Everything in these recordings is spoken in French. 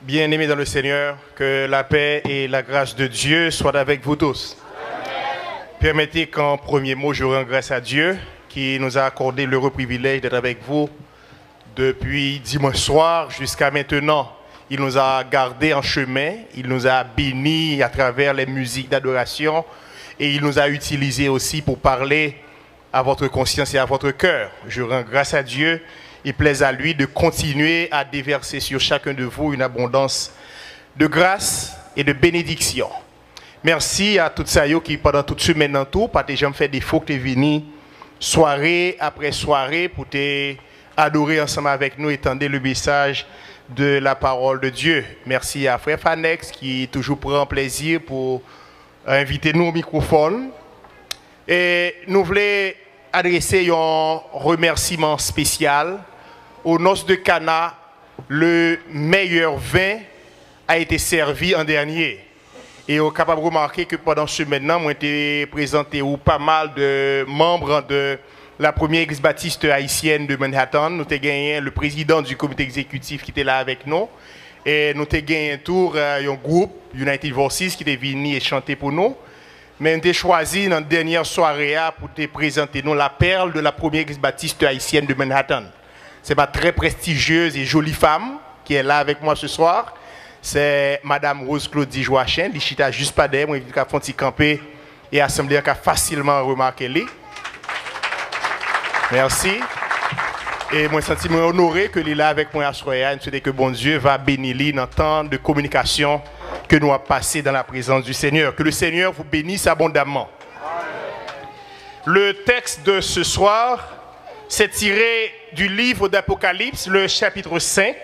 Bien-aimés dans le Seigneur, que la paix et la grâce de Dieu soient avec vous tous. Permettez qu'en premier mot, je rends grâce à Dieu qui nous a accordé l'heureux privilège d'être avec vous depuis dimanche soir jusqu'à maintenant. Il nous a gardés en chemin, il nous a bénis à travers les musiques d'adoration et il nous a utilisés aussi pour parler à votre conscience et à votre cœur. Je rends grâce à Dieu. Il plaise à lui de continuer à déverser sur chacun de vous une abondance de grâce et de bénédiction. Merci à toutes ceux qui, pendant toute semaine dans tout, pas déjà fait des faux que tu es venu soirée après soirée pour te adorer ensemble avec nous et tendre le message de la parole de Dieu. Merci à Frère Fanex qui toujours prend plaisir pour inviter nous au microphone. Et nous voulons adresser un remerciement spécial. Aux noces de Cana, le meilleur vin a été servi en dernier. Et on est capable de remarquer que pendant ce maintenant, moi été présenté ou pas mal de membres de la première ex-baptiste haïtienne de Manhattan. Nous avons gagné le président du comité exécutif qui était là avec nous. Et nous avons gagné un tour, un groupe, United Voices, qui était venu et chanter pour nous. Mais nous avons choisi dans la dernière soirée pour te présenter nous la perle de la première ex-baptiste haïtienne de Manhattan. C'est ma très prestigieuse et jolie femme qui est là avec moi ce soir. C'est Madame Rose Claudie Joachim. Elle chita juste pas derrière moi, elle a fait camper et assemblée qui a facilement remarqué lui. Merci. Et moi, je me sens honoré que elle est là avec moi à soir. Je souhaite que bon Dieu va bénir lui dans le temps de communication que nous avons passé dans la présence du Seigneur. Que le Seigneur vous bénisse abondamment. Le texte de ce soir, c'est tiré du livre d'Apocalypse, le chapitre 5.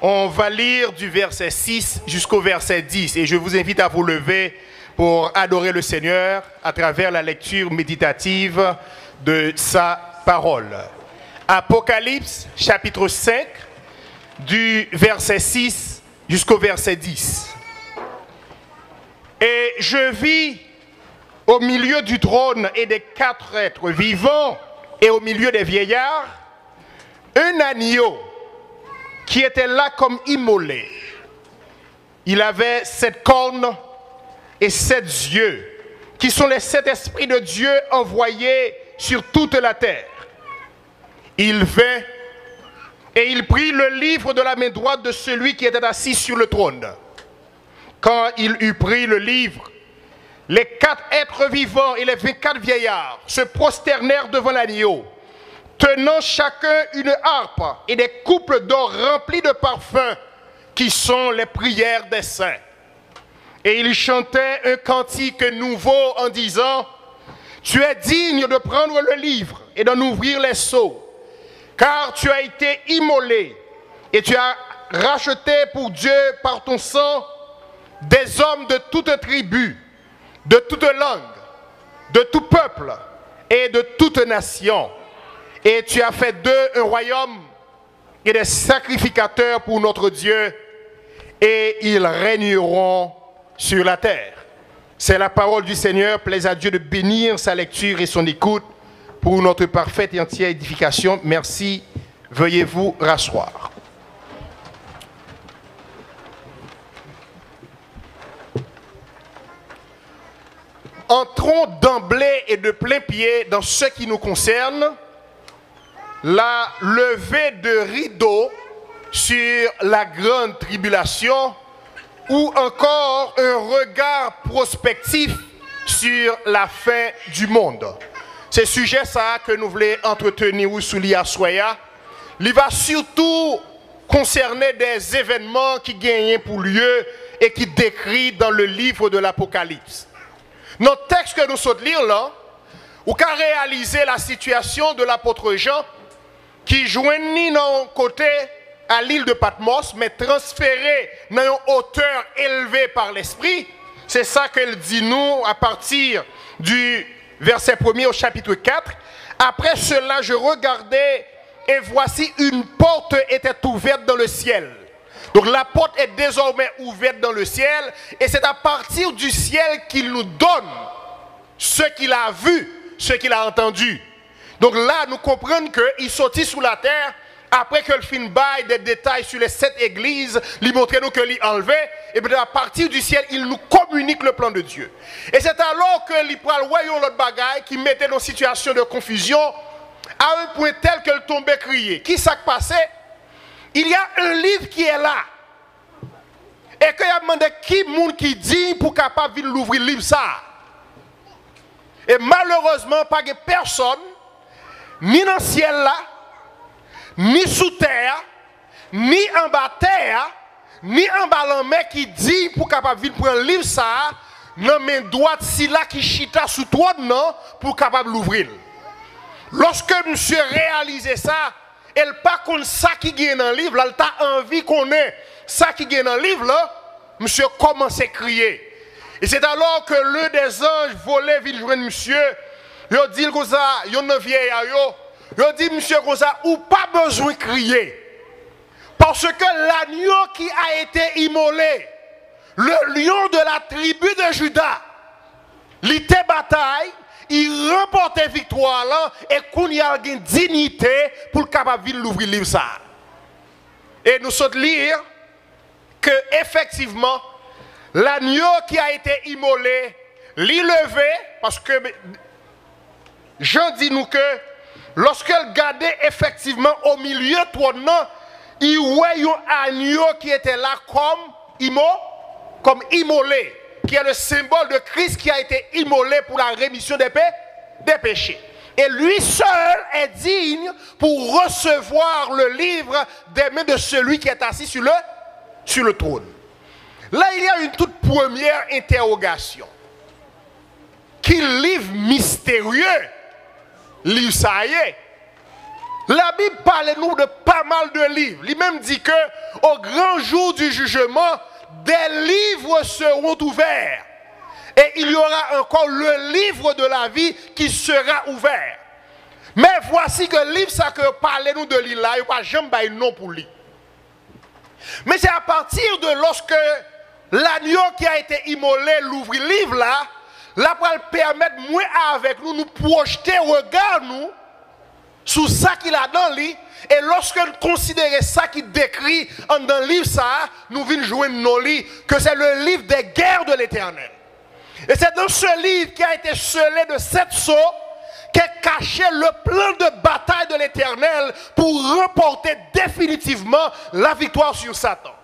On va lire du verset 6 jusqu'au verset 10. Et je vous invite à vous lever pour adorer le Seigneur à travers la lecture méditative de sa parole. Apocalypse, chapitre 5, du verset 6 jusqu'au verset 10. Et je vis au milieu du trône et des quatre êtres vivants et au milieu des vieillards, un agneau qui était là comme immolé. Il avait 7 cornes et 7 yeux, qui sont les 7 esprits de Dieu envoyés sur toute la terre. Il vint et il prit le livre de la main droite de celui qui était assis sur le trône. Quand il eut pris le livre, les 4 êtres vivants et les 24 vieillards se prosternèrent devant l'agneau, tenant chacun une harpe et des coupes d'or remplies de parfums, qui sont les prières des saints. Et ils chantaient un cantique nouveau en disant: tu es digne de prendre le livre et d'en ouvrir les sceaux, car tu as été immolé et tu as racheté pour Dieu par ton sang des hommes de toute tribu, de toute langue, de tout peuple et de toute nation. Et tu as fait d'eux un royaume et des sacrificateurs pour notre Dieu, et ils régneront sur la terre. C'est la parole du Seigneur. Plaise à Dieu de bénir sa lecture et son écoute pour notre parfaite et entière édification. Merci. Veuillez vous rasseoir. Entrons d'emblée et de plein pied dans ce qui nous concerne, la levée de rideau sur la grande tribulation, ou encore un regard prospectif sur la fin du monde. C'est sujet ça que nous voulons entretenir ou souligner à Soya. Il va surtout concerner des événements qui gagnent pour lieu et qui décrits dans le livre de l'Apocalypse. Notre texte que nous sommes lire là, ou qu'à réaliser la situation de l'apôtre Jean, qui joignit d'un côté à l'île de Patmos, mais transféré dans une hauteur élevée par l'Esprit. C'est ça qu'elle dit nous à partir du verset 1er au chapitre 4. Après cela, je regardais et voici une porte était ouverte dans le ciel. Donc la porte est désormais ouverte dans le ciel et c'est à partir du ciel qu'il nous donne ce qu'il a vu, ce qu'il a entendu. Donc là, nous comprenons qu'il sortit sous la terre après que le film baille des détails sur les 7 églises, il montre nous que l'il enlevé, et bien à partir du ciel, il nous communique le plan de Dieu. Et c'est alors que l'il prend l'autre bagaille qui mettait dans une situation de confusion, à un point tel qu'elle tombait crier. Qui s'est passé? Il y a un livre qui est là. Et qu'il a demandé qui monde qui dit pour capable de l'ouvrir le livre ça. Et malheureusement, pas de personne, ni dans le ciel là, ni sous terre, ni en bas terre, ni en bas la mer qui dit pour capable de prendre le livre ça, non mais droite si là qui chita sous toi non pour capable l'ouvrir. Lorsque monsieur réalisait ça, elle pas comme ça qui gagne dans le livre, là, elle a envie qu'on ait ça qui gagne dans le livre là, monsieur commence à crier. Et c'est alors que l'un des anges volait vite joindre monsieur. Il dit comme ça, il y a un vieil il dit monsieur comme ça, ou pas besoin de crier. Parce que l'agneau qui a été immolé, le lion de la tribu de Juda, il était bataille, il remportait victoire là, et qu'on y a une dignité pour le capable de l'ouvrir livre ça. Et nous sommes lire que effectivement, l'agneau qui a été immolé, l'élevé, parce que Jean dit nous que lorsqu'elle gardait effectivement au milieu de toi, il voyait un agneau qui était là comme immolé, qui est le symbole de Christ qui a été immolé pour la rémission des péchés. Et lui seul est digne pour recevoir le livre des mains de celui qui est assis sur le trône. Là, il y a une toute première interrogation. Quel livre mystérieux, livre ça y est. La Bible parle nous de pas mal de livres. Il même dit que au grand jour du jugement, des livres seront ouverts. Et il y aura encore le livre de la vie qui sera ouvert. Mais voici que le livre, ça que parlez-nous de l'île là, il n'y a pas jamais nom pour lui. Mais c'est à partir de lorsque l'agneau qui a été immolé l'ouvre le livre là, là pour le permettre, moi avec nous, nous projeter, regard nous, sur ça qu'il a dans le livre. Et lorsque nous considérons ça qui décrit dans le livre, ça, nous venons jouer nos livres, que c'est le livre des guerres de l'Éternel. Et c'est dans ce livre qui a été scellé de 7 sceaux qu'est caché le plan de bataille de l'Éternel pour remporter définitivement la victoire sur Satan.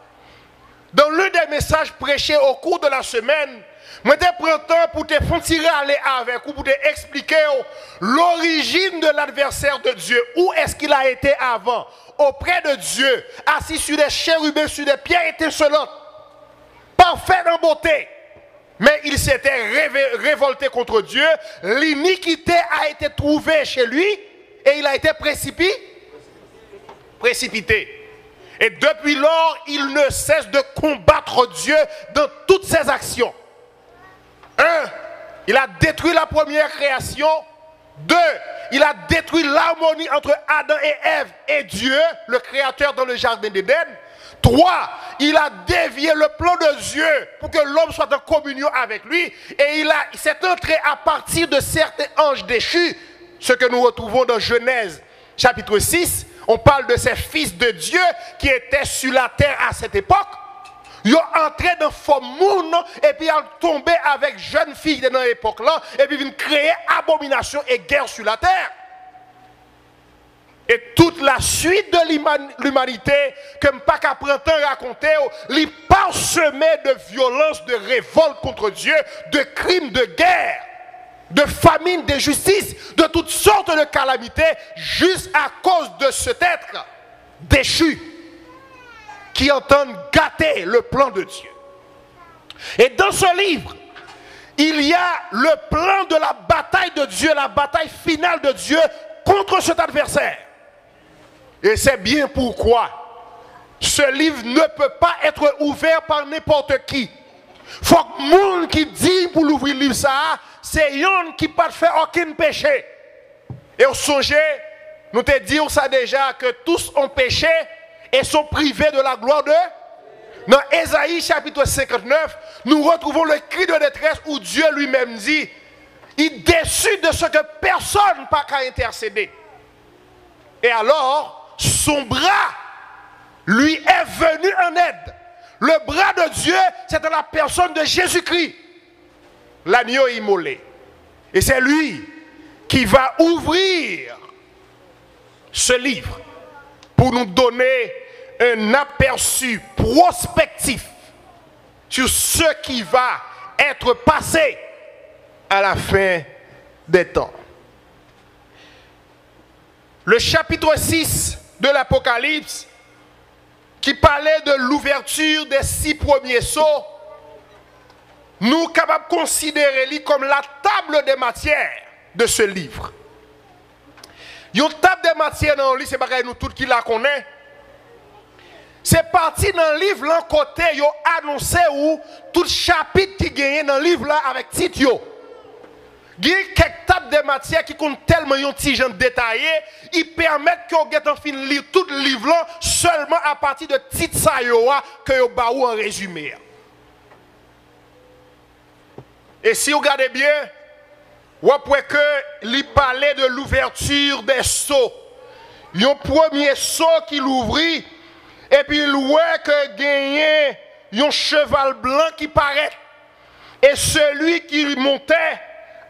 Dans l'un des messages prêchés au cours de la semaine, moi je prends le temps pour te faire tirer aller avec ou pour te expliquer l'origine de l'adversaire de Dieu. Où est-ce qu'il a été avant? Auprès de Dieu, assis sur des chérubins, sur des pierres étincelantes, parfait en beauté. Mais il s'était révolté contre Dieu. L'iniquité a été trouvée chez lui et il a été précipité. Et depuis lors, il ne cesse de combattre Dieu dans toutes ses actions. 1. Il a détruit la première création. 2. Il a détruit l'harmonie entre Adam et Ève et Dieu, le Créateur dans le jardin d'Éden. 3. Il a dévié le plan de Dieu pour que l'homme soit en communion avec lui. Et il s'est entré à partir de certains anges déchus, ce que nous retrouvons dans Genèse chapitre 6. On parle de ces fils de Dieu qui étaient sur la terre à cette époque. Ils ont entré dans le faux monde et puis ils ont tombé avec jeunes filles dans l'époque là et puis ils ont créé abomination et guerre sur la terre. Et toute la suite de l'humanité, comme pas qu'à printemps raconter, les parsemés de violence, de révolte contre Dieu, de crimes de guerre, de famine, de justice, de toutes sortes de calamités, juste à cause de cet être déchu qui entend gâter le plan de Dieu. Et dans ce livre, il y a le plan de la bataille de Dieu, la bataille finale de Dieu contre cet adversaire. Et c'est bien pourquoi ce livre ne peut pas être ouvert par n'importe qui. Il faut que le monde qui dit pour l'ouvrir le livre, ça, c'est un qui ne peut pas faire aucun péché. Et au sujet, nous te disons ça déjà, que tous ont péché et sont privés de la gloire de. Dans Ésaïe chapitre 59, nous retrouvons le cri de détresse où Dieu lui-même dit, il est déçu de ce que personne n'a qu'à intercéder. Et alors, son bras lui est venu en aide. Le bras de Dieu, c'est dans la personne de Jésus-Christ, l'agneau immolé. Et c'est lui qui va ouvrir ce livre pour nous donner un aperçu prospectif sur ce qui va être passé à la fin des temps. Le chapitre 6 de l'Apocalypse, qui parlait de l'ouverture des 6 premiers sceaux, nous sommes capables de considérer comme la table des matières de ce livre. Une table des matières dans le livre, c'est pas nous tous qui la connaissons. C'est parti dans le livre, l'un côté, ils ont annoncé où tout chapitre qui gagne dans le livre là avec titre. Il y a quelques tables de matière qui comptent tellement un petit genre détaillé, ils permettent qu'on ait en fin de lire tout le livre là seulement à partir de titres ça que yo ba ou en résumé. Et si vous regardez bien, vous pouvez que lui parler de l'ouverture des sceaux. Il y a un premier sceau qui l'ouvrit. Et puis, il voit que gagné un cheval blanc qui paraît. Et celui qui montait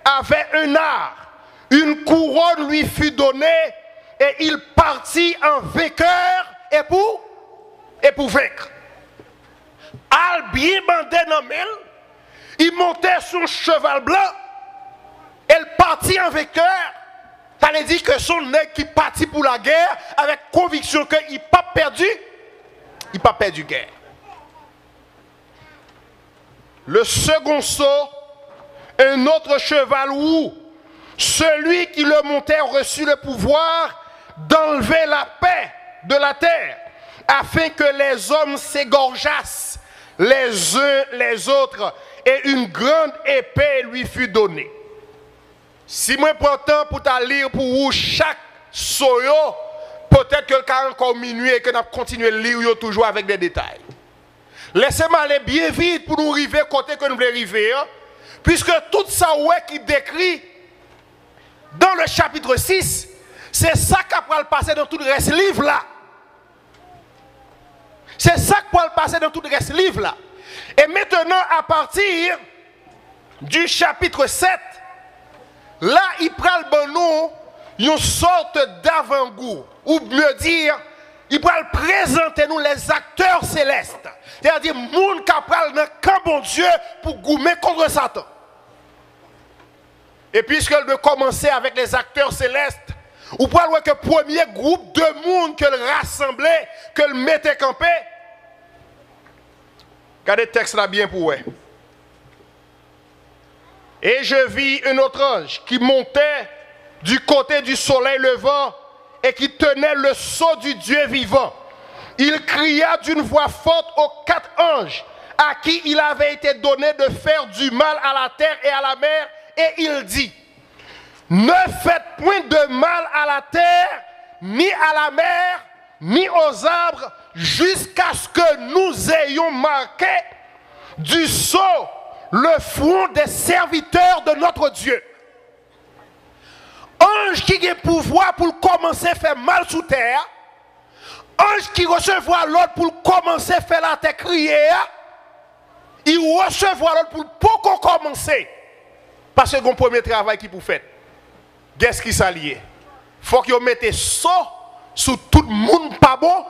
avait un art. Une couronne lui fut donnée. Et il partit en vainqueur. Et pour vaincre. Al bien bandé dans mel. Il montait son cheval blanc. Elle partit en vainqueur. Ça veut dire que son nègre qui partit pour la guerre avec conviction qu'il n'a pas perdu. Il n'a pas perdu guerre. Le second sceau, un autre cheval où celui qui le montait reçut le pouvoir d'enlever la paix de la terre, afin que les hommes s'égorgeassent les uns les autres, et une grande épée lui fut donnée. Si moi prends temps pour ta lire pour vous chaque soyo, peut-être que le cas encore minuit et que nous continuons de lire toujours avec des détails. Laissez-moi aller bien vite pour nous arriver côté que nous voulons arriver. Hein? Puisque tout ça qui décrit dans le chapitre 6, c'est ça qui va le passer dans tout le reste livre là. C'est ça qui va le passer dans tout le reste livre là. Et maintenant, à partir du chapitre 7, là, il prend le bon une sorte d'avant-goût. Ou mieux dire, il va présenter nous les acteurs célestes. C'est-à-dire, monde qui parle dans camp bon Dieu pour goumer contre Satan. Et puisqu'elle veut commencer avec les acteurs célestes, ou pas voir que le premier groupe de monde qu'elle rassemblait, qu'elle mettait campé. Regardez le texte là bien pour vous. Et je vis un autre ange qui montait du côté du soleil levant et qui tenait le sceau du Dieu vivant. Il cria d'une voix forte aux 4 anges à qui il avait été donné de faire du mal à la terre et à la mer, et il dit: ne faites point de mal à la terre, ni à la mer, ni aux arbres, jusqu'à ce que nous ayons marqué du sceau le front des serviteurs de notre Dieu. Ange qui a pouvoir pour commencer à faire mal sous terre, ange qui recevra l'autre pour commencer à faire la terre crier, il recevra l'autre pour beaucoup commencer. Parce que le premier travail qui pour faire, qu'est-ce qui s'allie? Il faut que vous mettez ça sur tout le monde pas bon.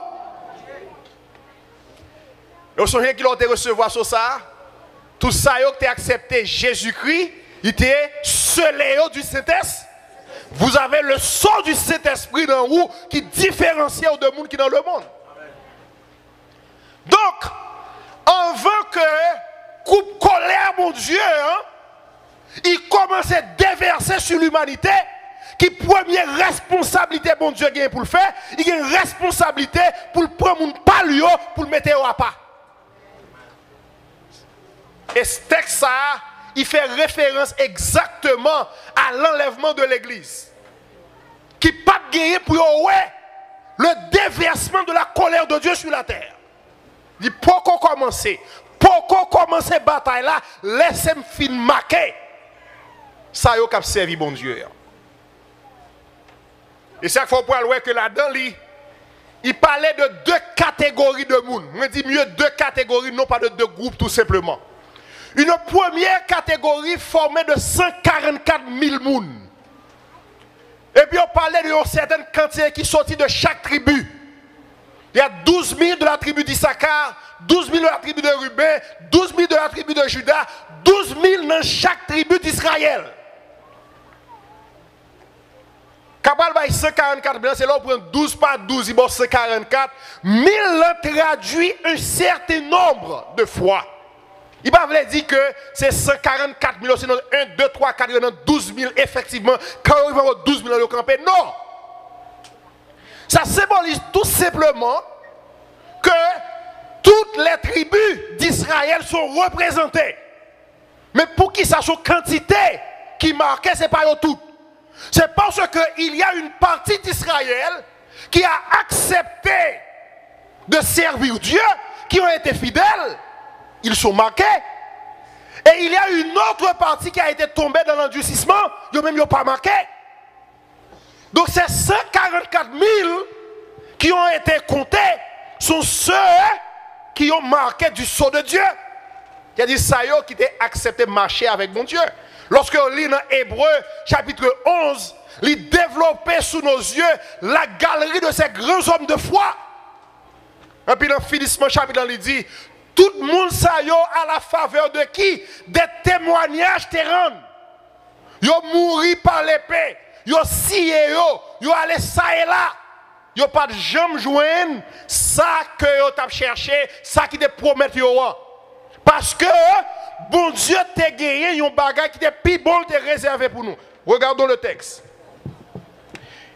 Vous savez qui l'ont recevoir sur ça? Tout ça, vous avez accepté Jésus-Christ, il était scellé du Saint-Esprit. Vous avez le sceau du Saint-Esprit dans vous qui différencie de monde qui est dans le monde. Donc, avant que coupe colère, mon Dieu, il commence à déverser sur l'humanité, qui première responsabilité, mon Dieu, pour le faire, il a une responsabilité pour le prendre mon palio, pour le mettre au pas. Et ce texte, il fait référence exactement à l'enlèvement de l'église. Qui n'a pas gagné pour le déversement de la colère de Dieu sur la terre. Il dit, pourquoi commencer la bataille là, laissez-moi fin marquer. Ça y a servi bon Dieu. Et chaque fois pour voir que là-dedans, il parlait de deux catégories de monde. On dit mieux deux catégories, non pas de deux groupes tout simplement. Une première catégorie formée de 144 000 monde. Et puis on parlait d'une certaine quantité qui sortit de chaque tribu. Il y a 12 000 de la tribu d'Issachar, 12 000 de la tribu de Ruben, 12 000 de la tribu de Juda, 12 000 dans chaque tribu d'Israël. Capable de 144 000, c'est là où on prend 12 par 12, il y a 144. 1000 traduit un certain nombre de fois. Il ne veut pas dire que c'est 144 000, sinon 1, 2, 3, 4, 12 000 effectivement. Quand il va avoir 12 000 dans le campé, non. Ça symbolise tout simplement que toutes les tribus d'Israël sont représentées. Mais pour qui ça soit quantité qui marquait, ce n'est pas tout. C'est parce qu'il y a une partie d'Israël qui a accepté de servir Dieu, qui ont été fidèles. Ils sont marqués. Et il y a une autre partie qui a été tombée dans l'endurcissement. Ils n'ont même pas marqué. Donc ces 144 000 qui ont été comptés sont ceux qui ont marqué du sceau de Dieu. C'est-à-dire ça qui ont accepté de marcher avec mon Dieu. Lorsque on lit dans Hébreu chapitre 11, il développait sous nos yeux la galerie de ces grands hommes de foi. Et puis dans Philippiens chapitre 1, il dit, tout le monde ça à la faveur de qui? Des témoignages te rendent. Yo mouri par l'épée, yo scié yo allé ça et là. Yo pas de jamais joindre ça que yo t'a cherché, ça qui te promet yo. Parce que bon Dieu t'a gagné un bagage qui était plus bon te réservé pour nous. Regardons le texte.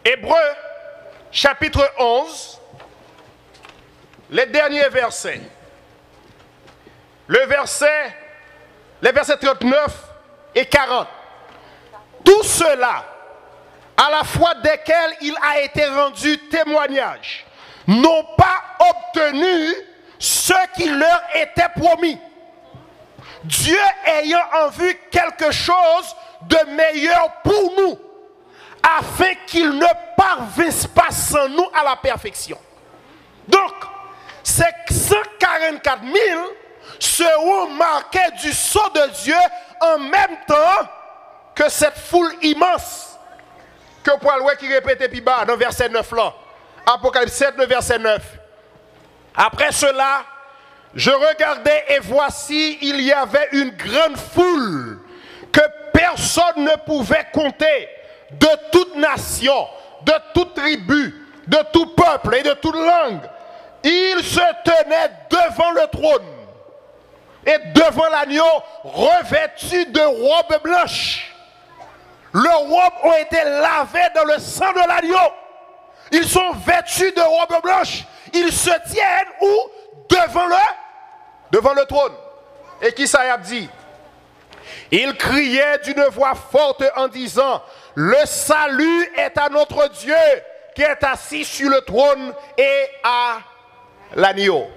Hébreu chapitre 11, les derniers versets. Les versets 39 et 40. Tout cela, à la fois desquels il a été rendu témoignage, n'ont pas obtenu ce qui leur était promis. Dieu ayant en vue quelque chose de meilleur pour nous, afin qu'il ne parvisse pas sans nous à la perfection. Donc, ces 144 000 seront marqués du sceau de Dieu en même temps que cette foule immense que Paul qui répétait plus bas dans verset 9 là. Apocalypse 7, le verset 9. Après cela, je regardais et voici, il y avait une grande foule que personne ne pouvait compter, de toute nation, de toute tribu, de tout peuple et de toute langue. Ils se tenaient devant le trône et devant l'agneau revêtus de robes blanches. Leurs robes ont été lavées dans le sang de l'agneau. Ils sont vêtus de robes blanches. Ils se tiennent où? Devant le trône. Et qui ça y a dit? Ils criaient d'une voix forte en disant, le salut est à notre Dieu qui est assis sur le trône et à l'agneau.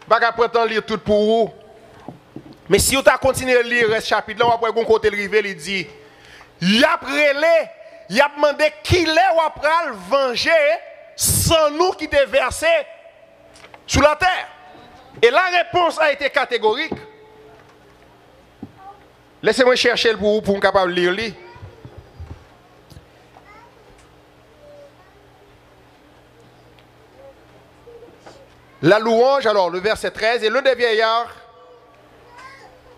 Je ne vais pas prétendre lire tout pour vous. Mais si vous continuez à lire ce chapitre, là, on va côté rivé, il dit, il a prélé, il a demandé qui l'est ou après le venger sans nous qui t'est versé sous la terre. Et la réponse a été catégorique. Laissez-moi chercher pour vous, pour être capable de lire. La louange, alors, le verset 13, et l'un des vieillards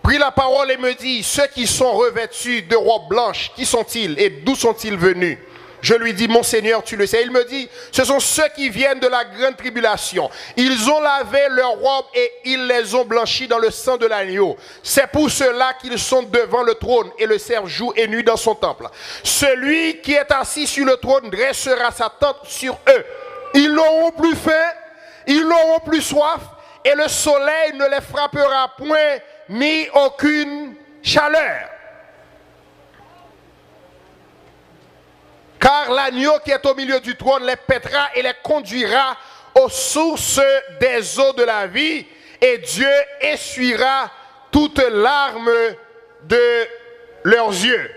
prit la parole et me dit, ceux qui sont revêtus de robes blanches, qui sont-ils et d'où sont-ils venus? Je lui dis, mon Seigneur, tu le sais. Il me dit, ce sont ceux qui viennent de la grande tribulation. Ils ont lavé leurs robes et ils les ont blanchies dans le sang de l'agneau. C'est pour cela qu'ils sont devant le trône et le servent jour et nuit dans son temple. Celui qui est assis sur le trône dressera sa tente sur eux. Ils n'auront plus faim, ils n'auront plus soif et le soleil ne les frappera point ni aucune chaleur. Car l'agneau qui est au milieu du trône les paîtra et les conduira aux sources des eaux de la vie, et Dieu essuiera toutes larmes de leurs yeux.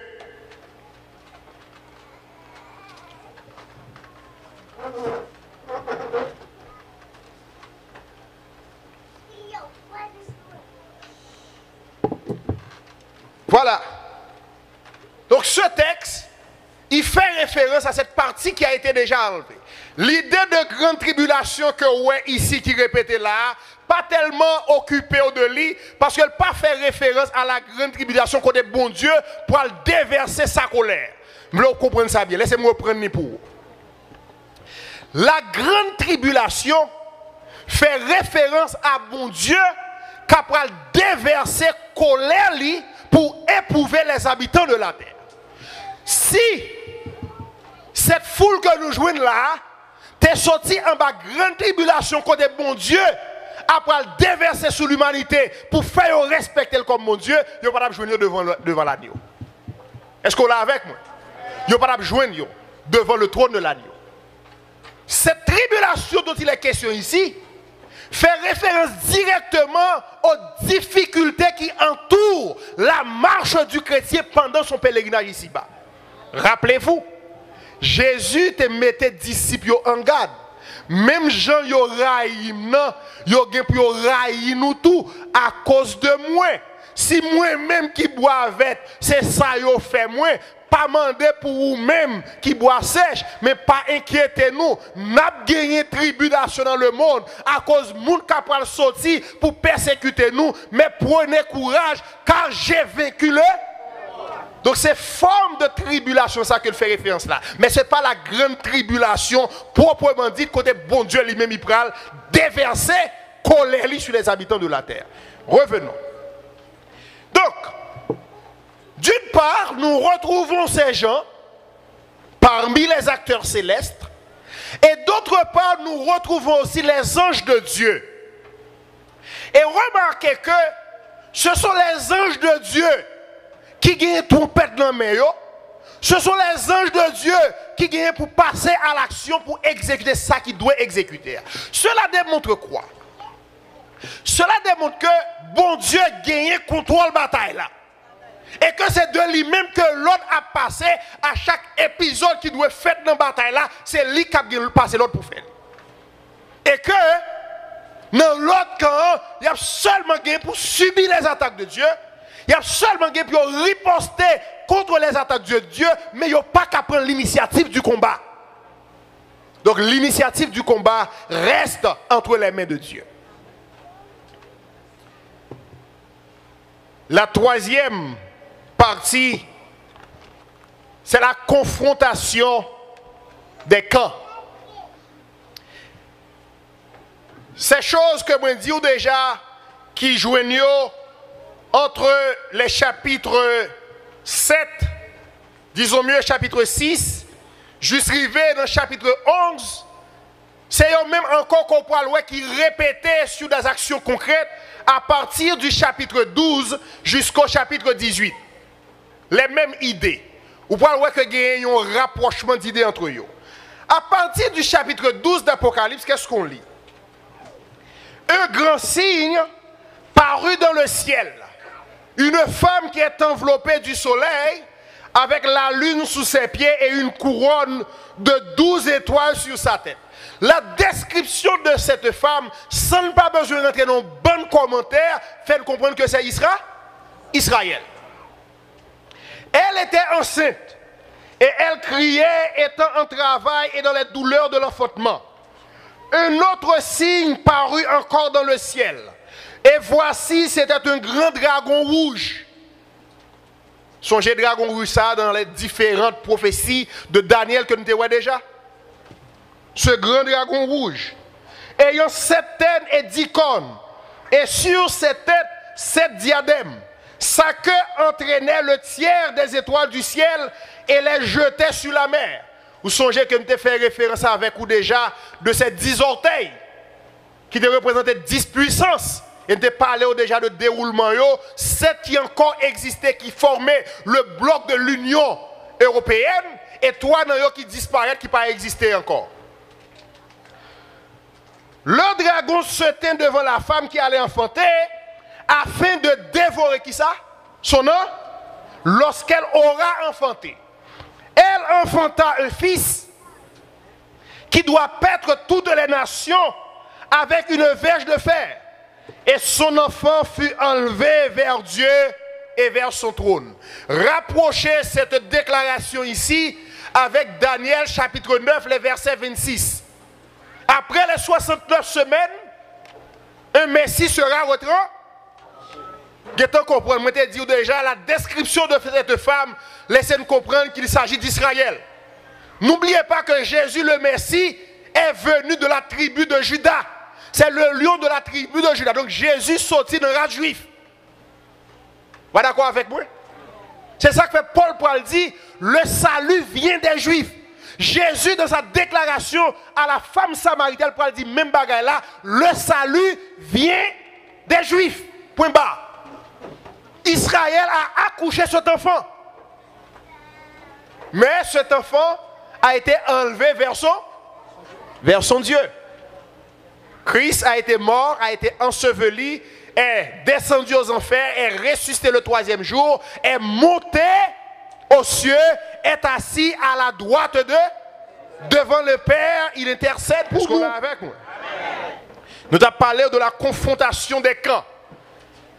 Voilà. Donc ce texte, il fait référence à cette partie qui a été déjà enlevée. L'idée de grande tribulation que ouais ici qui répétait là, pas tellement occupé de lui, parce qu'elle pas fait référence à la grande tribulation côté bon Dieu pour déverser sa colère. Mais vous comprenez ça bien, laissez-moi reprendre pour vous. La grande tribulation fait référence à bon Dieu qui a déverser colère lui pour éprouver les habitants de la terre. Si cette foule que nous jouons là, t'es sorti en bas grande tribulation côté bon Dieu, après déverser sur l'humanité pour faire respecter comme mon Dieu, il n'y a pas de joindre devant l'agneau. Est-ce qu'on l'a avec moi? Il n'y a pas de joindre devant le trône de l'agneau. Cette tribulation dont il est question ici fait référence directement aux difficultés qui entourent la marche du chrétien pendant son pèlerinage ici-bas. Rappelez-vous, Jésus te mettait disciples en garde. Même Jean yo raï nan, yo gen pour raï nous tout à cause de moi. Si moi-même qui bois avec, c'est ça yo fait moi. Pas demander pour vous-même qui boit sèche, mais pas inquiétez-nous. N'a gagné tribulation dans le monde à cause de monde capable sortir pour persécuter nous. Mais prenez courage, car j'ai vaincu le. Donc c'est forme de tribulation ça que fait référence là. Mais ce n'est pas la grande tribulation proprement dit côté bon Dieu lui-même il prend déverser colère sur les habitants de la terre. Revenons. Donc, d'une part, nous retrouvons ces gens parmi les acteurs célestes et d'autre part, nous retrouvons aussi les anges de Dieu. Et remarquez que ce sont les anges de Dieu qui gagnent trompette dans les mains. Ce sont les anges de Dieu qui gagnent pour passer à l'action, pour exécuter ça qui doit exécuter. Cela démontre quoi? Cela démontre que bon Dieu gagne contrôle bataille là. Et que c'est de lui-même que l'autre a passé à chaque épisode qui doit être fait dans la bataille là, c'est lui qui a passé l'autre pour faire. Et que dans l'autre camp, il y a seulement gagné pour subir les attaques de Dieu. Il y a seulement gagné pour riposter contre les attaques de Dieu, mais il n'y a pas qu'à prendre l'initiative du combat. Donc l'initiative du combat reste entre les mains de Dieu. La troisième partie, c'est la confrontation des camps. Ces choses que je dis déjà qui joignent entre les chapitres 7, disons mieux chapitre 6, jusqu'arrivé dans le chapitre 11, c'est même encore qu'on parle qui répétait sur des actions concrètes à partir du chapitre 12 jusqu'au chapitre 18. Les mêmes idées. Vous pouvez qu'il y a un rapprochement d'idées entre eux. À partir du chapitre 12 d'Apocalypse, qu'est-ce qu'on lit? Un grand signe parut dans le ciel. Une femme qui est enveloppée du soleil avec la lune sous ses pieds et une couronne de 12 étoiles sur sa tête. La description de cette femme, sans pas besoin d'entrer dans un bon commentaire, fait comprendre que c'est Israël. Elle était enceinte et elle criait étant en travail et dans les douleurs de l'enfantement. Un autre signe parut encore dans le ciel. Et voici, c'était un grand dragon rouge. Songez dragon rouge ça dans les différentes prophéties de Daniel que nous avons déjà. Ce grand dragon rouge, ayant 7 têtes et 10 cornes, et sur ses têtes 7 diadèmes. Sa queue entraînait le tiers des étoiles du ciel et les jetait sur la mer. Vous songez que nous avons fait référence avec vous déjà de ces 10 orteils qui représentaient 10 puissances. Et nous avons parlé déjà de déroulement. 7 qui encore existaient, qui formaient le bloc de l'Union européenne, et 3 qui disparaissent, qui n'ont pas existé encore. Le dragon se tint devant la femme qui allait enfanter afin de dévorer qui ça? Son nom? Lorsqu'elle aura enfanté. Elle enfanta un fils qui doit paître toutes les nations avec une verge de fer. Et son enfant fut enlevé vers Dieu et vers son trône. Rapprochez cette déclaration ici avec Daniel chapitre 9, les versets 26. Après les 69 semaines, un Messie sera retranché. Vous comprendre, moi te dis déjà la description de cette femme, laissez-nous comprendre qu'il s'agit d'Israël. N'oubliez pas que Jésus le Messie est venu de la tribu de Juda. C'est le lion de la tribu de Juda. Donc Jésus sortit d'un race juif. Vous êtes d'accord avec moi? C'est ça que fait Paul pour dire, le salut vient des Juifs. Jésus, dans sa déclaration à la femme samaritaine, pour dire même bagaille là, le salut vient des Juifs. Point barre. Israël a accouché cet enfant. Mais cet enfant a été enlevé vers son Dieu. Christ a été mort, a été enseveli, est descendu aux enfers, est ressuscité le troisième jour, est monté aux cieux, est assis à la droite devant le Père, il intercède pour nous. Avec nous. Nous avons parlé de la confrontation des camps.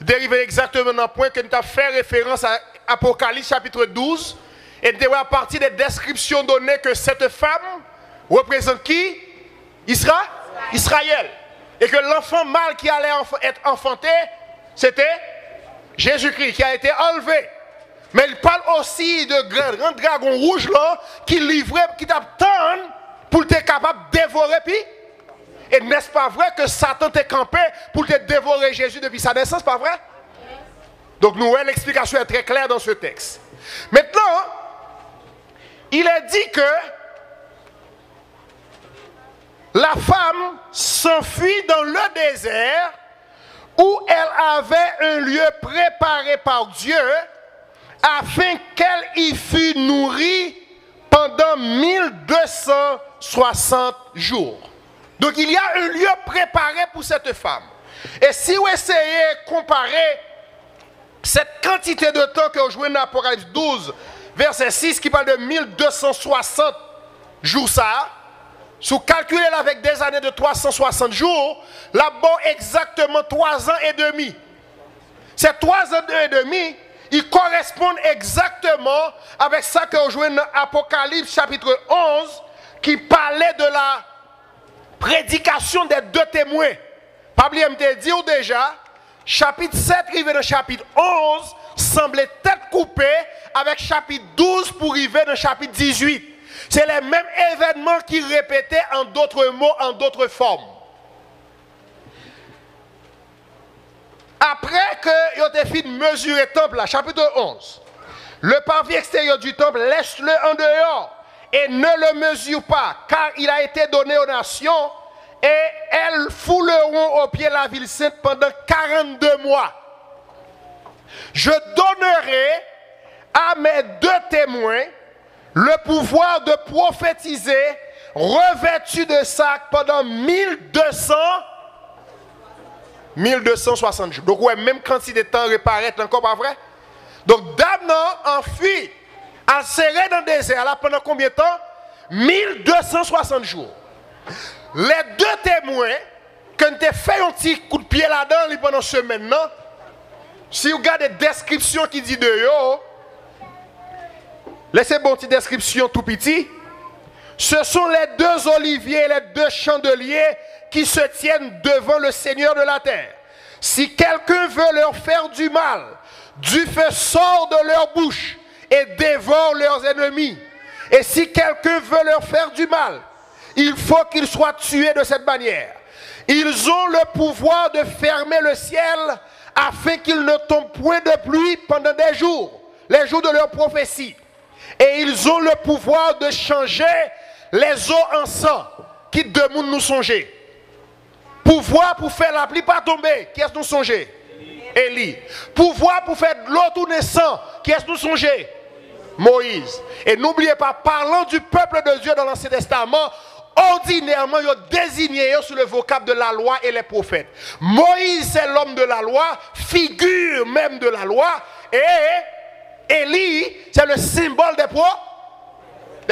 Dérivé exactement dans le point que nous avons fait référence à Apocalypse chapitre 12, et nous avons à partir des descriptions données que cette femme représente qui? Israël. Et que l'enfant mâle qui allait être enfanté, c'était Jésus-Christ qui a été enlevé. Mais il parle aussi de grand dragon rouge là, qui livrait, qui t'attend pour être capable de dévorer. Puis, et n'est-ce pas vrai que Satan t'est campé pour te dévorer Jésus depuis sa naissance, pas vrai? Donc nous voyons l'explication est très claire dans ce texte. Maintenant, il est dit que la femme s'enfuit dans le désert où elle avait un lieu préparé par Dieu afin qu'elle y fût nourrie pendant 1260 jours. Donc il y a un lieu préparé pour cette femme. Et si vous essayez de comparer cette quantité de temps que vous jouez dans Apocalypse 12, verset 6, qui parle de 1260 jours, ça, si vous calculez avec des années de 360 jours, là-bas exactement 3 ans et demi. Ces 3 ans et demi, ils correspondent exactement avec ça que vous jouez dans Apocalypse chapitre 11, qui parlait de la prédication des 2 témoins. Pas oublier me dire déjà, chapitre 7 arrivé dans chapitre 11 semblait tête coupée avec chapitre 12 pour arriver dans chapitre 18. C'est les mêmes événements qui répétaient en d'autres mots, en d'autres formes. Après que vous avez fini de mesurer le temple, là, chapitre 11, le parvis extérieur du temple, laisse-le en dehors et ne le mesure pas, car il a été donné aux nations et elles fouleront au pied la ville sainte pendant 42 mois. Je donnerai à mes 2 témoins le pouvoir de prophétiser revêtu de sac pendant 1260 jours. Donc, ouais, même quantité de temps réparé, encore pas vrai? Donc, d'abord, enfui, à serrer dans le désert, là, pendant combien de temps? 1260 jours. Les 2 témoins, quand tu as fait un petit coup de pied là-dedans pendant ce semaine-là, si vous regardez la description qui dit de yo, laissez-moi une petite description tout petit. Ce sont les 2 oliviers, les 2 chandeliers qui se tiennent devant le Seigneur de la terre. Si quelqu'un veut leur faire du mal, du feu sort de leur bouche et dévore leurs ennemis. Et si quelqu'un veut leur faire du mal, il faut qu'ils soient tués de cette manière. Ils ont le pouvoir de fermer le ciel afin qu'il ne tombe point de pluie pendant des jours, les jours de leur prophétie. Et ils ont le pouvoir de changer les eaux en sang. Qui demande nous songer? Pouvoir pour faire la pluie pas tomber. Qui est-ce nous songer? Élie. Pouvoir pour faire de l'eau tourner sang. Qui est-ce nous songer? Moïse. Et n'oubliez pas, parlant du peuple de Dieu dans l'Ancien Testament, ordinairement, ils ont désigné sur le vocable de la loi et les prophètes. Moïse, c'est l'homme de la loi, figure même de la loi, et Élie, c'est le symbole des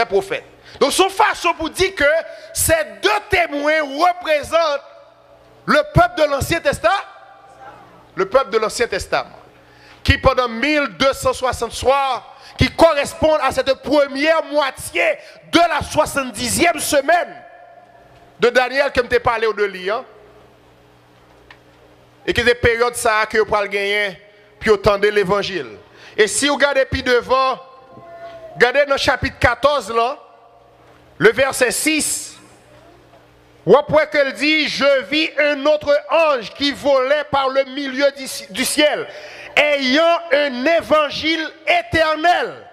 prophètes. Donc, son façon pour dire que ces 2 témoins représentent le peuple de l'Ancien Testament. Le peuple de l'Ancien Testament. qui pendant 1260 soirs, qui correspondent à cette première moitié de la 70e semaine de Daniel, comme tu as parlé de lire. Et que des périodes ça que vous pouvez gagner, puis entendre l'évangile. Et si vous regardez puis devant, regardez dans le chapitre 14, là, le verset 6, vous pouvez qu'elle dit, je vis un autre ange qui volait par le milieu du ciel, ayant un évangile éternel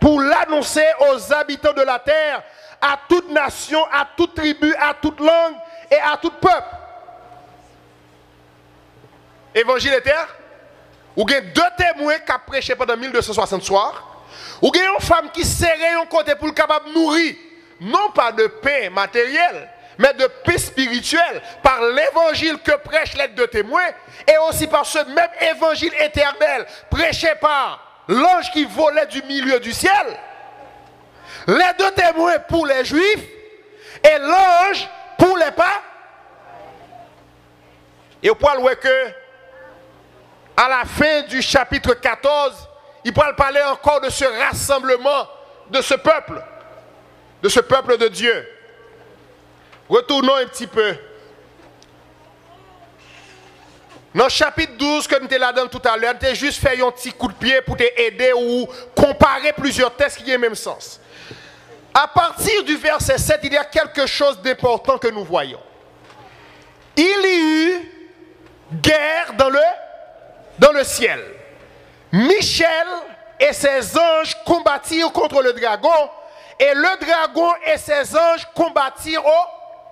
pour l'annoncer aux habitants de la terre, à toute nation, à toute tribu, à toute langue et à tout peuple. Évangile éternel, ou il y a deux témoins qui ont prêché pendant 1260 soirs, ou il y a une femme qui serrait un côté pour le capable de nourrir, non pas de pain matériel, mais de paix spirituelle, par l'évangile que prêchent les deux témoins, et aussi par ce même évangile éternel, prêché par l'ange qui volait du milieu du ciel. Les deux témoins pour les juifs, et l'ange pour les pas. Et on peut voir que, à la fin du chapitre 14, il peut parler encore de ce rassemblement de ce peuple de Dieu. Retournons un petit peu. Dans le chapitre 12, comme tu es là-dedans tout à l'heure, tu as juste fait un petit coup de pied pour t'aider ou comparer plusieurs textes qui ont le même sens. À partir du verset 7, il y a quelque chose d'important que nous voyons. Il y eut guerre dans le ciel. Michel et ses anges combattirent contre le dragon, et le dragon et ses anges combattirent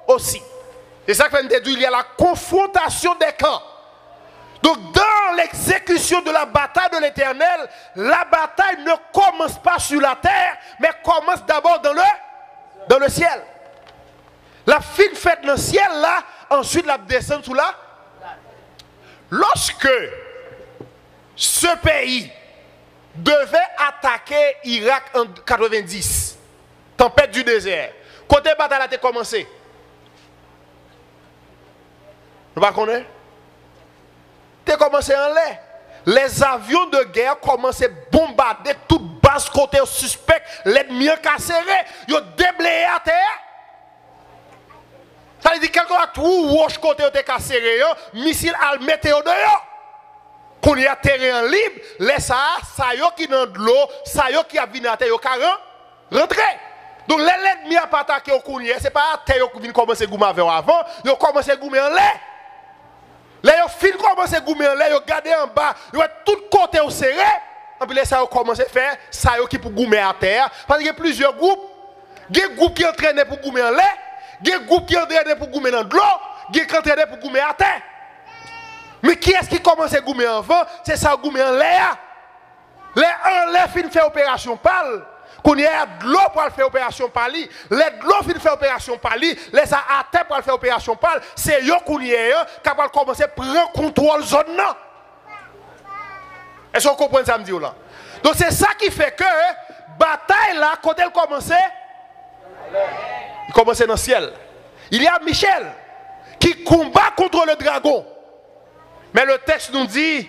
aussi. C'est ça que je dit, il y a la confrontation des camps. Donc dans l'exécution de la bataille de l'Éternel, la bataille ne commence pas sur la terre, mais commence d'abord dans le ciel. La fine fête dans le ciel, là, ensuite la descend sous là. Lorsque ce pays devait attaquer Irak en 90, tempête du désert, côté bataille a été commencé. Vous ne connaissez pas? Tu commencé en l'air. Les avions de guerre commençaient à bombarder toute base côté suspect. L'ennemi a cassé, ils ont déblayé à terre. Ça veut dire quelque chose tout roche côté ont cassé, missile al météo dehors. Qu'on y a terrain libre, les ça qui dans de l'eau, ça qui a venu à terre, rentré. Donc l'ennemi a pas attaqué au Kounier, c'est pas à terre qui vient commencer à goumer avant, ils ont commencé à goumer en l'air. Là, ils ont fini de commencer à goumer en l'air, ils ont gardé en bas, ils ont tout côté au serré. Et puis là, ça a commencé à faire ça qui pour goumer à terre. Parce qu'il y a plusieurs groupes. Il y a des groupes qui entraînent pour goumer en l'air, il y a des groupes qui entraînent pour goumer dans l'eau, il y a des qui entraînent pour goumer à terre. Mais qui est-ce qui commence à goumer en vent? C'est ça, goumer en l'air. Les en l'air fin fait opération pâle. Qu'on y a de l'eau pour faire opération pali, les de l'eau pour faire opération pali, les à terre pour faire opération pâle, c'est eux qu'on y est capable de commencer à prendre contrôle zone là. Est-ce que vous comprenez ça me dit là? Donc c'est ça qui fait que bataille là quand elle commençait, il commençait dans le ciel. Il y a Michel qui combat contre le dragon. Mais le texte nous dit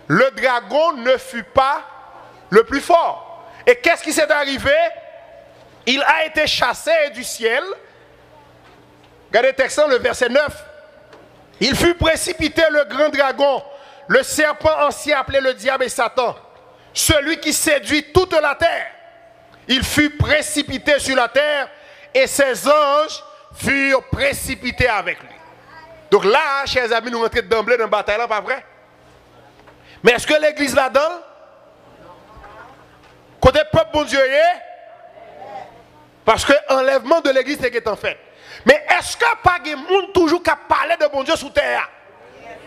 le dragon ne fut pas le plus fort. Et qu'est-ce qui s'est arrivé? Il a été chassé du ciel. Regardez le texte, le verset 9. Il fut précipité le grand dragon, le serpent ancien appelé le diable et Satan, celui qui séduit toute la terre. Il fut précipité sur la terre et ses anges furent précipités avec lui. Donc là, chers amis, nous rentrons d'emblée dans la bataille, là, pas vrai? Mais est-ce que l'église là-dedans? Côté peuple bon Dieu parce que l'enlèvement de l'église est en fait. Mais est-ce que pas de monde toujours qui parle de bon Dieu sous terre?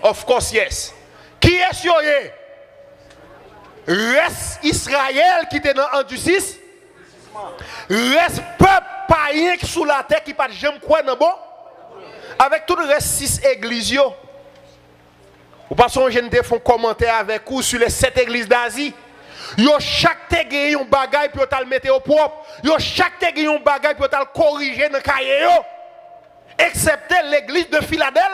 Of course yes. Qui est sur reste Israël qui était dans Anducis? Reste peuple païen qui sous la terre qui pas jamais quoi dans bon? Avec tout le reste 6 églises. Ou pas son jeune te font commentaire avec vous sur les 7 églises d'Asie. Yo chaque te gagne un bagage pour le mettre au propre. Yo chaque te gagne un bagage pour le corriger dans cahier yo. Excepté l'église de Philadelphie.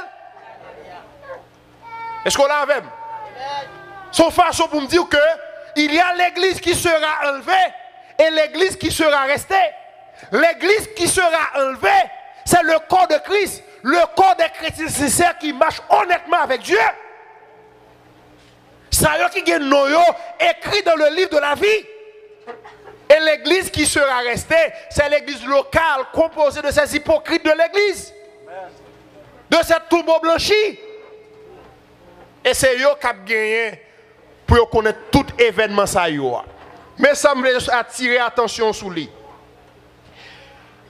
Est-ce qu'on l'a avec? Son façon pour me dire que il y a l'église qui sera enlevée et l'église qui sera restée. L'église qui sera enlevée, c'est le corps de Christ, le corps des chrétiens sincères qui marchent honnêtement avec Dieu. Ça y est qui gagne noyo écrit dans le livre de la vie. Et l'église qui sera restée, c'est l'église locale composée de ces hypocrites de l'église. De cette tourbe blanchie. Et c'est eux qui ont gagné pour connaître tout événement ça yo. Mais ça me laisse attirer attention sur lui.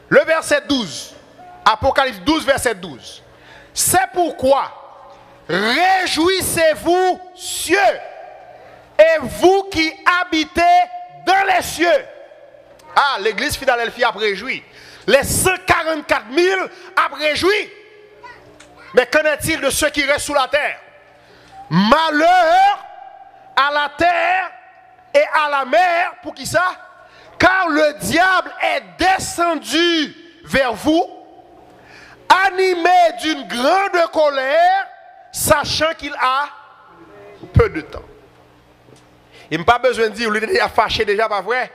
Le verset 12. Apocalypse 12, verset 12. C'est pourquoi réjouissez-vous, cieux, et vous qui habitez dans les cieux. Ah, l'église Philadelphie a réjoui. Les 144 000 a réjoui. Mais qu'en est-il de ceux qui restent sous la terre? Malheur à la terre et à la mer. Pour qui ça? Car le diable est descendu vers vous, animé d'une grande colère, sachant qu'il a peu de temps. Il n'a pas besoin de dire, vous êtes déjà fâché déjà, pas vrai?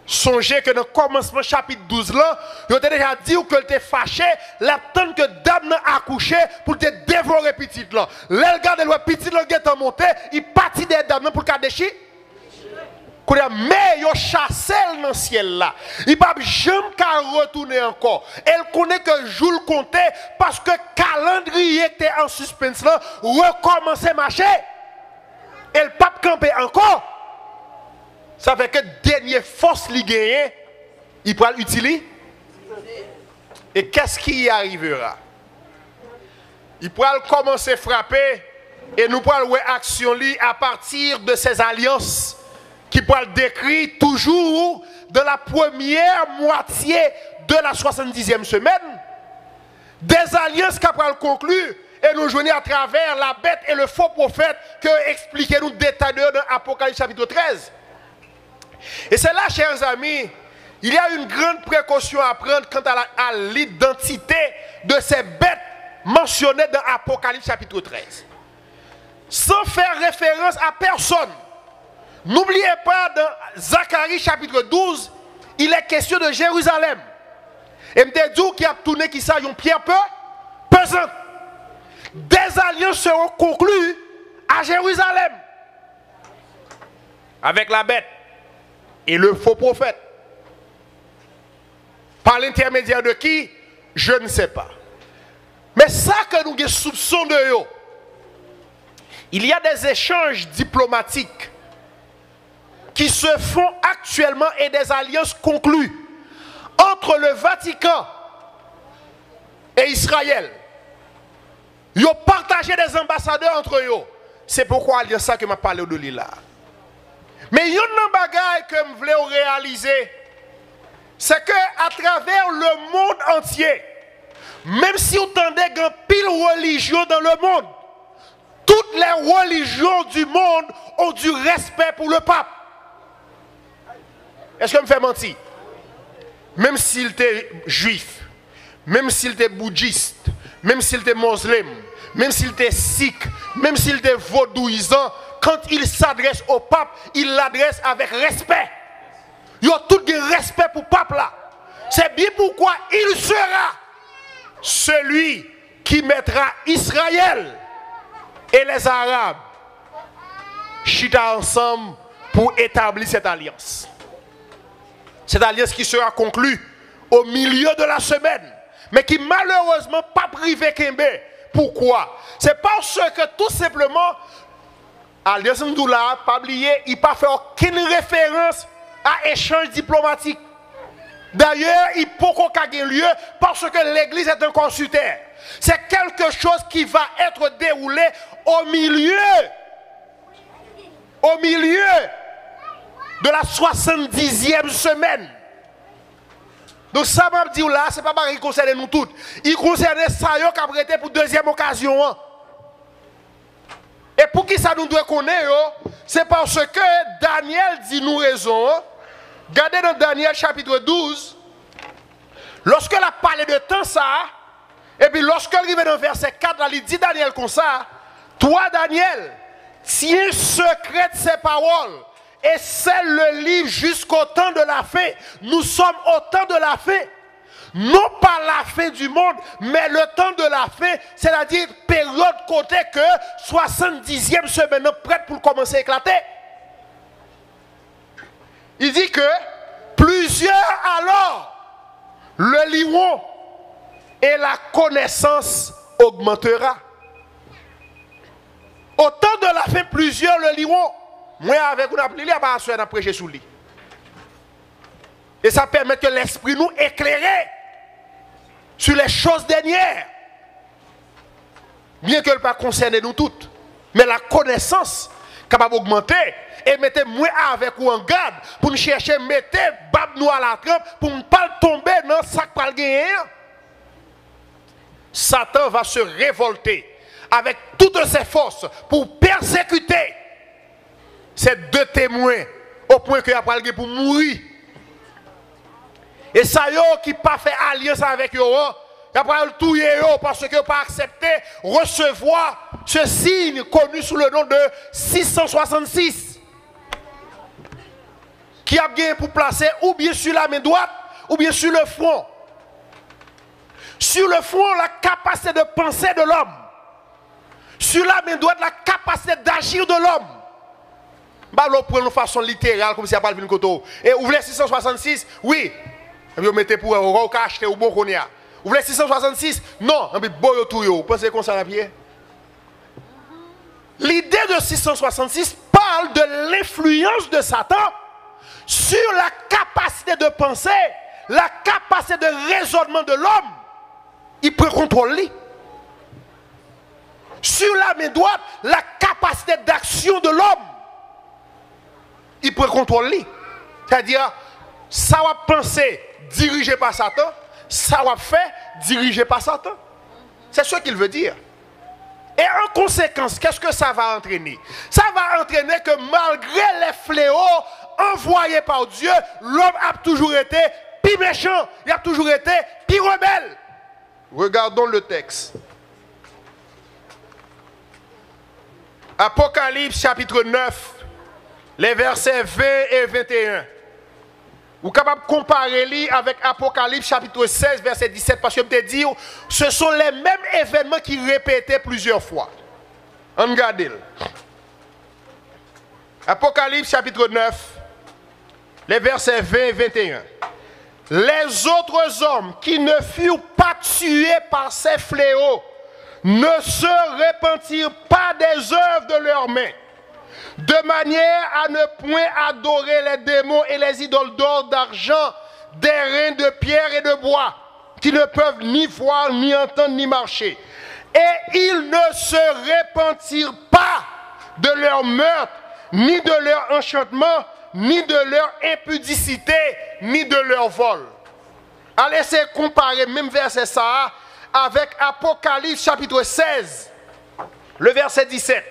Songez que dans le commencement chapitre 12 là, il a déjà dit que tu es fâché, l'attente que dame a accouché pour te dévorer petit là. Là, regarde le petit là qui est monté, il partit des dames pour le déchirer. Mais il a chassé dans le ciel là. Il ne peut jamais retourner encore. Elle connaît que jour le compter parce que le calendrier était en suspense là, recommencer à marcher. Elle ne peut pas camper encore. Ça fait que dernière force li gagne, il peut l'utiliser. Et qu'est-ce qui y arrivera? Il pourra commencer à frapper et nous pourrons voir action li à partir de ces alliances qui pourra décrire toujours dans la première moitié de la 70e semaine. Des alliances qui pourront conclure et nous joindre à travers la bête et le faux prophète que expliquez nous détails dans Apocalypse chapitre 13. Et c'est là, chers amis, il y a une grande précaution à prendre quant à l'identité de ces bêtes mentionnées dans Apocalypse chapitre 13. Sans faire référence à personne. N'oubliez pas, dans Zacharie chapitre 12, il est question de Jérusalem. Et je dis qu'il y a tourné qui ça, une pierre pesante. Des alliances seront conclues à Jérusalem. Avec la bête. Et le faux prophète. Par l'intermédiaire de qui? Je ne sais pas. Mais ça que nous avons soupçon de eux, il y a des échanges diplomatiques qui se font actuellement et des alliances conclues entre le Vatican et Israël. Ils ont partagé des ambassadeurs entre eux. C'est pourquoi il y a ça que m'a parlé de l'île. Mais il y a un bagage que je voulais réaliser, c'est que à travers le monde entier, même si vous entendez qu'il y a pile religion dans le monde, toutes les religions du monde ont du respect pour le pape. Est-ce que je me fais mentir? Même s'il était juif, même s'il était bouddhiste, même s'il était musulman, même s'il était sikh, même s'il était vaudouisant, quand il s'adresse au pape, il l'adresse avec respect. Il y a tout le respect pour le pape là. C'est bien pourquoi il sera celui qui mettra Israël et les Arabes chita ensemble pour établir cette alliance. Cette alliance qui sera conclue au milieu de la semaine, mais qui malheureusement pas privé Kembe. Pourquoi? C'est parce que tout simplement, Alliance Mdoula, pas oublié, il n'a pas fait aucune référence à échange diplomatique. D'ailleurs, il peut qu'il y ait lieu parce que l'église est encore sur terre. C'est quelque chose qui va être déroulé au milieu de la 70e semaine. Donc ça m'a dit là, ce n'est pas ce qui concerne nous toutes. Il concerne ça qui a prêté pour deuxième occasion. Et pour qui ça nous doit connaître, c'est parce que Daniel dit nous raison. Regardez dans Daniel chapitre 12, lorsqu'elle a parlé de temps ça, et puis lorsqu'elle arrive dans verset 4, là, il dit Daniel comme ça, toi Daniel, tient secrète ses paroles et scelle le livre jusqu'au temps de la fin. Nous sommes au temps de la fin. Non pas la fin du monde, mais le temps de la fin, c'est-à-dire période côté que 70e semaine prête pour commencer à éclater. Il dit que plusieurs alors le liront et la connaissance augmentera. Au temps de la fin, plusieurs le liront. Moi, avec vous, il n'y a pas à prêcher sous lui. Et ça permet que l'esprit nous éclaire sur les choses dernières. Bien que le pas concerner nous toutes. Mais la connaissance capable d'augmenter. Et mettez moi avec vous en garde pour nous chercher, mettez bab nous à la trappe pour ne pas tomber dans le sac par le gagner. Satan va se révolter avec toutes ses forces pour persécuter ces deux témoins au point qu'il a pas pour mourir. Et ça yo qui pas fait alliance avec yo, il a pas le touyer parce que pas accepté recevoir ce signe connu sous le nom de 666 qui a bien pour placer ou bien sur la main droite ou bien sur le front. Sur le front, la capacité de penser de l'homme. Sur la main droite, la capacité d'agir de l'homme. Bah, l'on prend une façon littérale, comme si il n'y a pas de côté. Et vous voulez 666? Oui. Vous mettez pour vous acheter au bon qu'on y a. Vous voulez 666? Non. Vous pensez qu'on s'en a pied? L'idée de 666 parle de l'influence de Satan sur la capacité de penser, la capacité de raisonnement de l'homme. Il peut contrôler. Sur la main droite, la capacité d'action de l'homme. Il peut contrôler. C'est-à-dire, ça va penser dirigé par Satan, ça va faire dirigé par Satan. C'est ce qu'il veut dire. Et en conséquence, qu'est-ce que ça va entraîner? Ça va entraîner que malgré les fléaux envoyés par Dieu, l'homme a toujours été plus méchant, il a toujours été plus rebelle. Regardons le texte. Apocalypse chapitre 9, les versets 20 et 21. Vous êtes capable de comparer avec Apocalypse chapitre 16, verset 17, parce que je te dis, ce sont les mêmes événements qui répétaient plusieurs fois. Regardez. Apocalypse chapitre 9, les versets 20 et 21. Les autres hommes qui ne furent pas tués par ces fléaux ne se repentirent pas des œuvres de leurs mains, de manière à ne point adorer les démons et les idoles d'or, d'argent, d'airain, de pierre et de bois, qui ne peuvent ni voir, ni entendre, ni marcher. Et ils ne se repentirent pas de leur meurtre, ni de leur enchantement, ni de leur impudicité, ni de leur vol. Allez, c'est comparer même verset ça avec Apocalypse chapitre 16, le verset 17.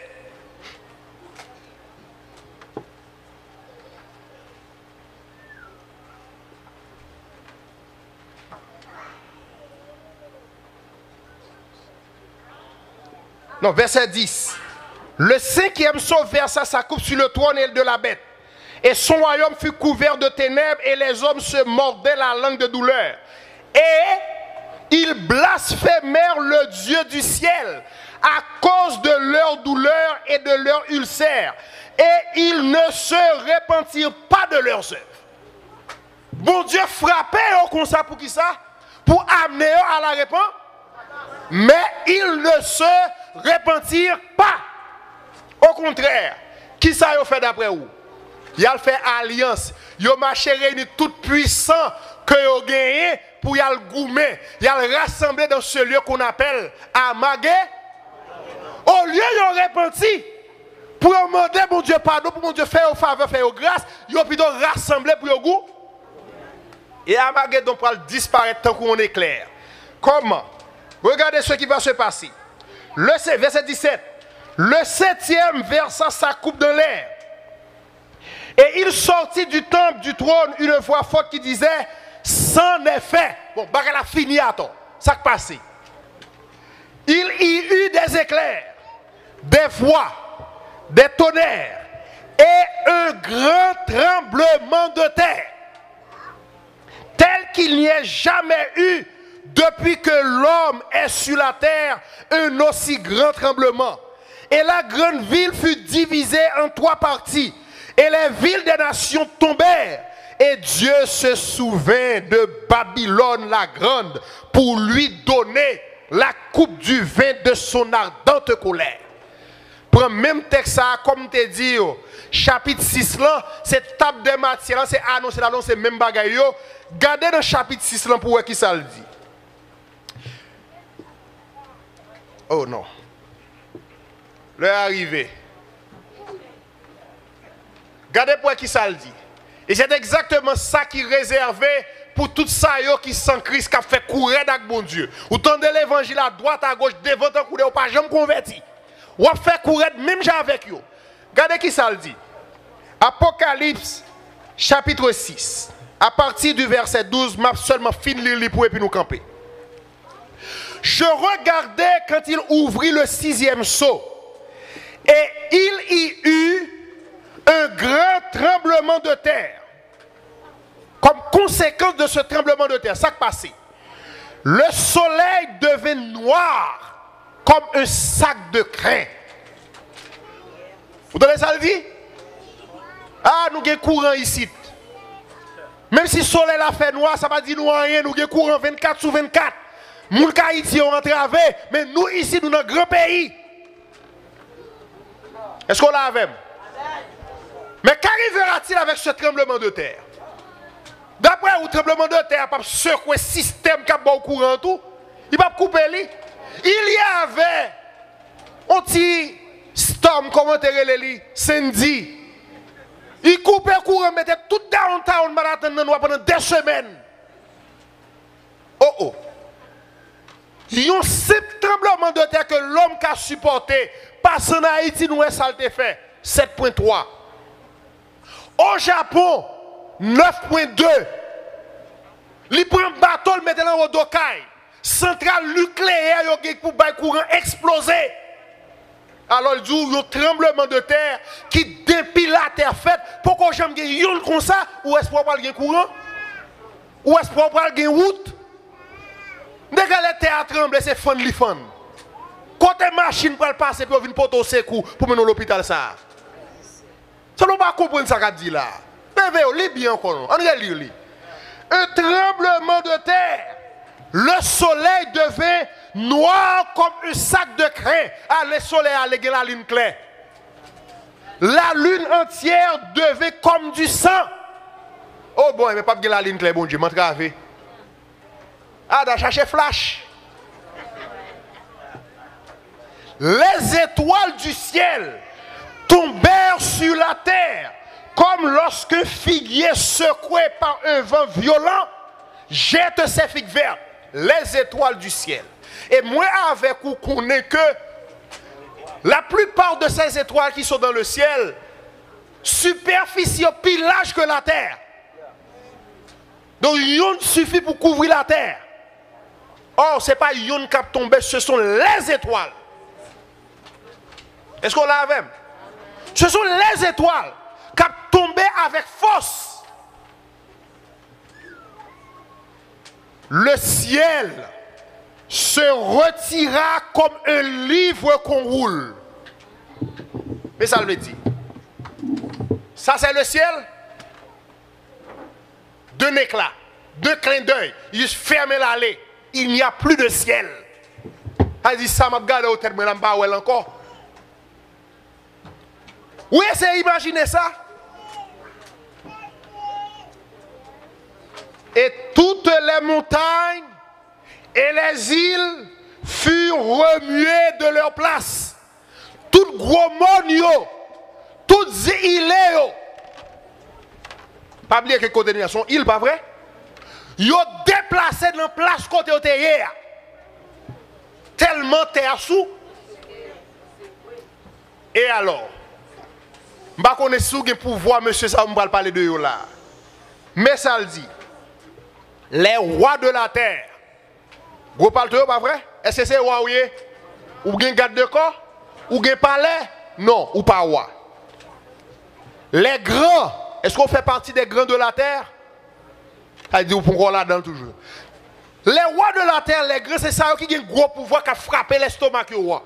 Non, verset 10. Le cinquième sceau versa sa coupe sur le trône de la bête. Et son royaume fut couvert de ténèbres et les hommes se mordaient la langue de douleur. Et ils blasphémèrent le Dieu du ciel à cause de leur douleur et de leur ulcère. Et ils ne se repentirent pas de leurs œuvres. Bon Dieu frappait comme ça pour qui ça? Pour amener à la réponse. Mais ils ne se repentirent pas. Au contraire, qui ça a fait d'après vous? Il a fait alliance. Il a marché réuni tout puissant que il a gagné pour y aller goumer. Il a rassemblé dans ce lieu qu'on appelle Amagé. Au lieu de repenti, pour demander mon Dieu pardon, pour mon Dieu faire au faveur, faire au grâce, il a plutôt rassemblé pour le goût. Et Amagé donc va disparaître tant qu'on est clair. Comment? Regardez ce qui va se passer. Verset 17. Le septième versa sa coupe dans l'air. Et il sortit du temple du trône une voix forte qui disait, c'en est fait. Bon, bagarre a fini à toi. Ça qui passe. Il y eut des éclairs, des voix, des tonnerres et un grand tremblement de terre, tel qu'il n'y ait jamais eu depuis que l'homme est sur la terre, un aussi grand tremblement. Et la grande ville fut divisée en 3 parties, et les villes des nations tombèrent. Et Dieu se souvint de Babylone la grande pour lui donner la coupe du vin de son ardente colère. Prends même texte ça, comme te dit, chapitre 6 là, c'est table de matière, c'est annoncé là, c'est même bagaille. Gardez dans chapitre 6 là pour voir qui ça le dit. Oh non. L'heure est arrivée. Gardez pour voir qui ça le dit. Et c'est exactement ça qui est réservé pour tout ça qui sans Christ qui a fait courir avec bon Dieu. Ou tendez l'évangile à droite, à gauche, devant un coup de pas jamais converti. Ou a fait courir même avec eux. Regardez qui ça le dit. Apocalypse chapitre 6. À partir du verset 12, m'a seulement fini de lire pour et puis nous camper. Je regardais quand il ouvrit le 6e sceau. Et il y eut un grand tremblement de terre. Comme conséquence de ce tremblement de terre, ça qui passé. Le soleil devint noir comme un sac de crin. Vous donnez ça le dit? Ah, nous avons courant ici. Même si le soleil a fait noir, ça ne va dire nous rien. Nous avons courant 24 sur 24. Moun Haïti ont entravé, mais nous ici, nous sommes un grand pays. Est-ce qu'on l'a avec? Mais qu'arrivera-t-il avec ce tremblement de terre? D'après le tremblement de terre, pas secouer le système qui a bon courant tout, il va couper lui. Il y avait un petit storm, comment te relève, Sandy. Il coupait le courant, mettait tout downtown Manhattan pendant 2 semaines. Oh oh. Il y a un simple tremblement de terre que l'homme qui a supporté, passe en Haïti, nous ça le fait. 7.3. Au Japon, 9.2. Il prend un bateau, le met dans le Dokai. Centrale nucléaire, pour le courant exploser. Alors, il dit, il y a un tremblement de terre qui dépile la terre faite. Pourquoi j'aime gagner comme ça? Ou est-ce qu'on va gagner courant? Ou est-ce qu'on va gagner route? Dès que la terre tremble, c'est fun li fun. Côté machine pour passer pour venir porter au secours pour mener l'hôpital ça. Ça ne pas comprendre ça qu'a dit là. Bébé, lis bien encore. On va lire. Un tremblement de terre. Le soleil devait noir comme un sac de crin. Ah, le soleil allait la ligne claire. La lune entière devait comme du sang. Oh bon, mais pas la ligne claire, bon Dieu, m'entraver. Ah, d'à chercher flash. Les étoiles du ciel tombèrent sur la terre comme lorsqu'un figuier secoué par un vent violent jette ses figues vertes. Les étoiles du ciel. Et moi avec vous connais que la plupart de ces étoiles qui sont dans le ciel, superficie plus large que la terre. Donc yon suffit pour couvrir la terre. Or, ce n'est pas yon qui a tombé, ce sont les étoiles. Est-ce qu'on l'a avec? Ce sont les étoiles qui ont tombé avec force. Le ciel se retira comme un livre qu'on roule. Mais ça le dit. Ça c'est le ciel. D'un éclat, d'un clin d'œil. Il ferme l'allée. Il n'y a plus de ciel. Il dit ça m'a regardé au terme de encore. Oui, c'est imaginer ça. Et toutes les montagnes et les îles furent remuées de leur place. Tout gros monde, toutes îles, pas oublier que côté de son île, pas vrai? Ils ont déplacé dans la place côté de terre. Tellement terre sous. Et alors, je ne connais pas si pouvoir, monsieur, ça, on va parler de eux là. Mais ça le dit. Les rois de la terre. Vous parlez de eux, pas vrai? Est-ce que c'est roi ou bien garde de corps? Ou bien palais? Non, ou pas roi. Les grands, est-ce qu'on fait partie des grands de la terre? Ça dit, pourquoi là-dedans toujours? Les rois de la terre, les grands, c'est ça qui ont un gros pouvoir qui a frappé l'estomac du roi.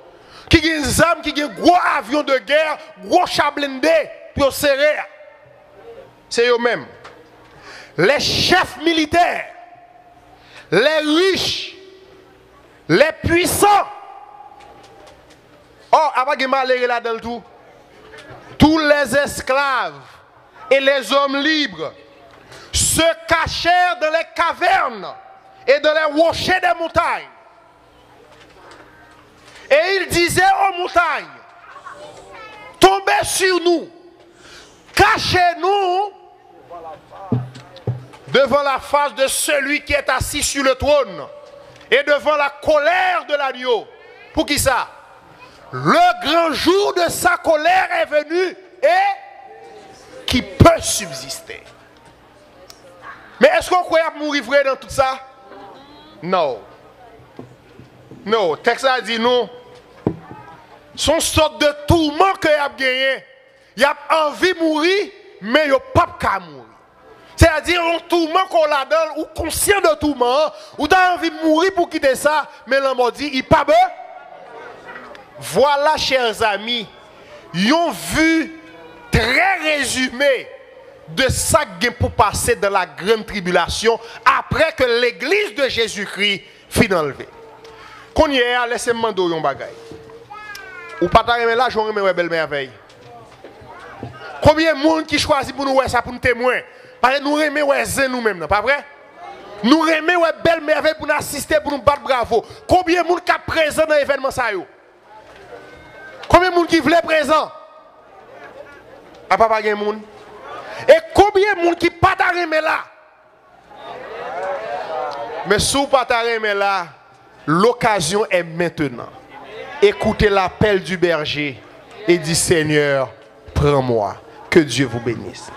Qui ont des armes, qui ont un gros avion de guerre, gros char blindé, pour serrer. C'est eux-mêmes. Les chefs militaires, les riches, les puissants. Oh, avant que je là-dedans tout. Tous les esclaves et les hommes libres se cachèrent dans les cavernes et dans les rochers des montagnes. Et ils disaient aux montagnes, tombez sur nous, cachez-nous devant la face de celui qui est assis sur le trône et devant la colère de l'agneau. Pour qui ça? Le grand jour de sa colère est venu et qui peut subsister. Mais est-ce qu'on croit mourir vrai dans tout ça? Non. Non, le texte a dit non. Son sorte de tourment qu'il a gagné. Il a envie de mourir, mais il n'a pas qu'à mourir. C'est-à-dire un tourment qu'on a dans, ou conscient de tourment, ou t'as envie de mourir pour quitter ça, mais l'homme dit, il pas beau. Voilà, chers amis, ils ont vu très résumé de ça pour passer dans la grande tribulation après que l'église de Jésus-Christ fut enlevée. Quand il y a, laissez-moi demander un bagage. Ou pas t'arriver là, je remets une belle merveille. Combien de monde qui choisit pour nous voir ça pour nous témoigner? Parce que nous remettons nous-mêmes, pas vrai? Nous remettons une belle merveille pour nous assister, pour nous battre bravo. Combien de monde qui est présent dans l'événement ça? Combien de monde qui voulait présent? A pas de monde. Et combien de monde qui pas t'arriver là? Mais si vous pas t'arriver là, l'occasion est maintenant. Écoutez l'appel du berger et dit Seigneur, prends-moi. Que Dieu vous bénisse.